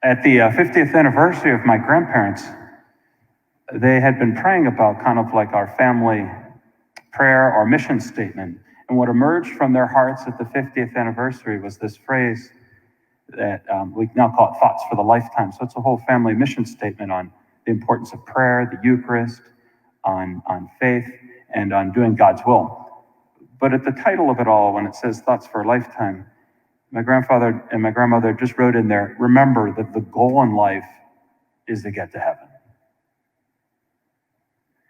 At the 50th anniversary of my grandparents, they had been praying about kind of like our family prayer or mission statement. And what emerged from their hearts at the 50th anniversary was this phrase that we now call it Thoughts for the Lifetime. So it's a whole family mission statement on the importance of prayer, the Eucharist, on faith, and on doing God's will. But at the title of it all, when it says Thoughts for a Lifetime, my grandfather and my grandmother just wrote in there, remember that the goal in life is to get to heaven.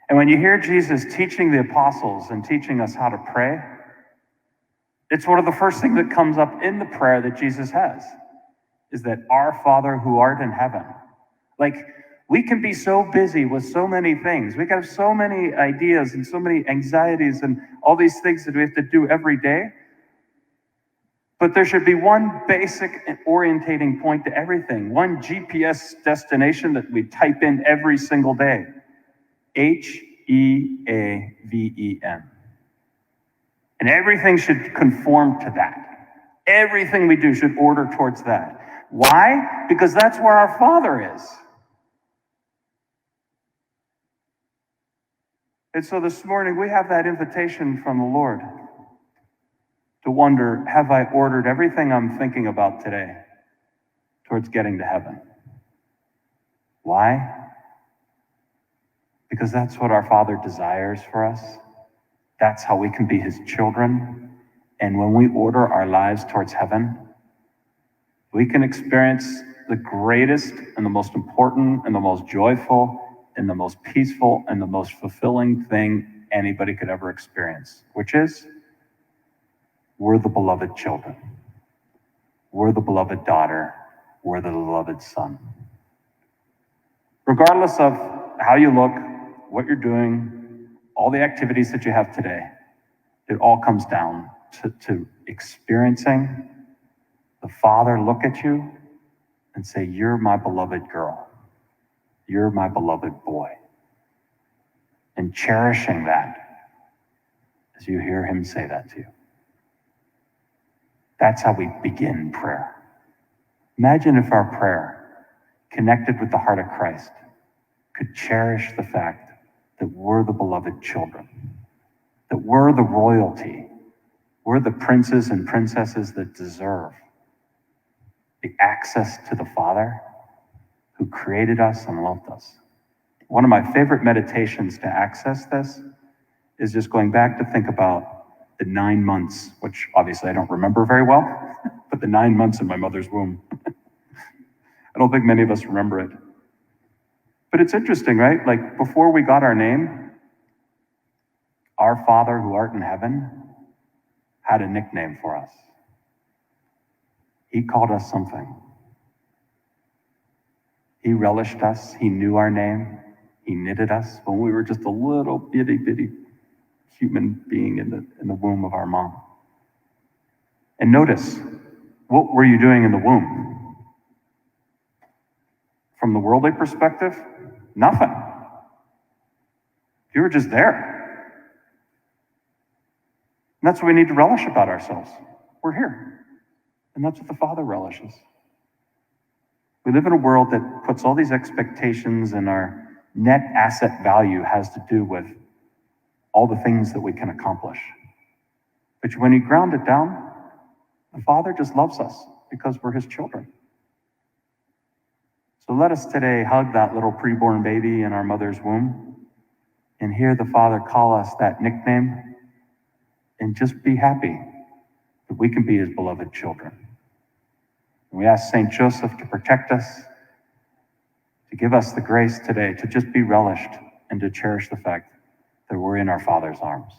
And when you hear Jesus teaching the apostles and teaching us how to pray, it's one of the first things that comes up in the prayer that Jesus has, is that our Father who art in heaven. Like, we can be so busy with so many things. We have so many ideas and so many anxieties and all these things that we have to do every day. But there should be one basic orientating point to everything, one GPS destination that we type in every single day. Heaven. And everything should conform to that. Everything we do should order towards that. Why? Because that's where our Father is. And so this morning we have that invitation from the Lord to wonder, have I ordered everything I'm thinking about today towards getting to heaven? Why? Because that's what our Father desires for us. That's how we can be his children. And when we order our lives towards heaven, we can experience the greatest and the most important and the most joyful and the most peaceful and the most fulfilling thing anybody could ever experience, which is we're the beloved children. We're the beloved daughter. We're the beloved son. Regardless of how you look, what you're doing, all the activities that you have today, it all comes down to experiencing the Father look at you and say, you're my beloved girl. You're my beloved boy. And cherishing that as you hear him say that to you. That's how we begin prayer. Imagine if our prayer, connected with the heart of Christ, could cherish the fact that we're the beloved children, that we're the royalty, we're the princes and princesses that deserve the access to the Father who created us and loved us. One of my favorite meditations to access this is just going back to think about the 9 months, which obviously I don't remember very well, but the 9 months in my mother's womb. I don't think many of us remember it. But it's interesting, right? Like before we got our name, our Father who art in heaven had a nickname for us. He called us something. He relished us. He knew our name. He knitted us when we were just a little bitty human being in the womb of our mom. And notice, what were you doing in the womb? From the worldly perspective, nothing. You were just there. And that's what we need to relish about ourselves. We're here. And that's what the Father relishes. We live in a world that puts all these expectations, and our net asset value has to do with all the things that we can accomplish. But when you ground it down, the Father just loves us because we're his children. So let us today hug that little preborn baby in our mother's womb and hear the Father call us that nickname and just be happy that we can be his beloved children. And we ask St. Joseph to protect us, to give us the grace today to just be relished and to cherish the fact that we're in our Father's arms.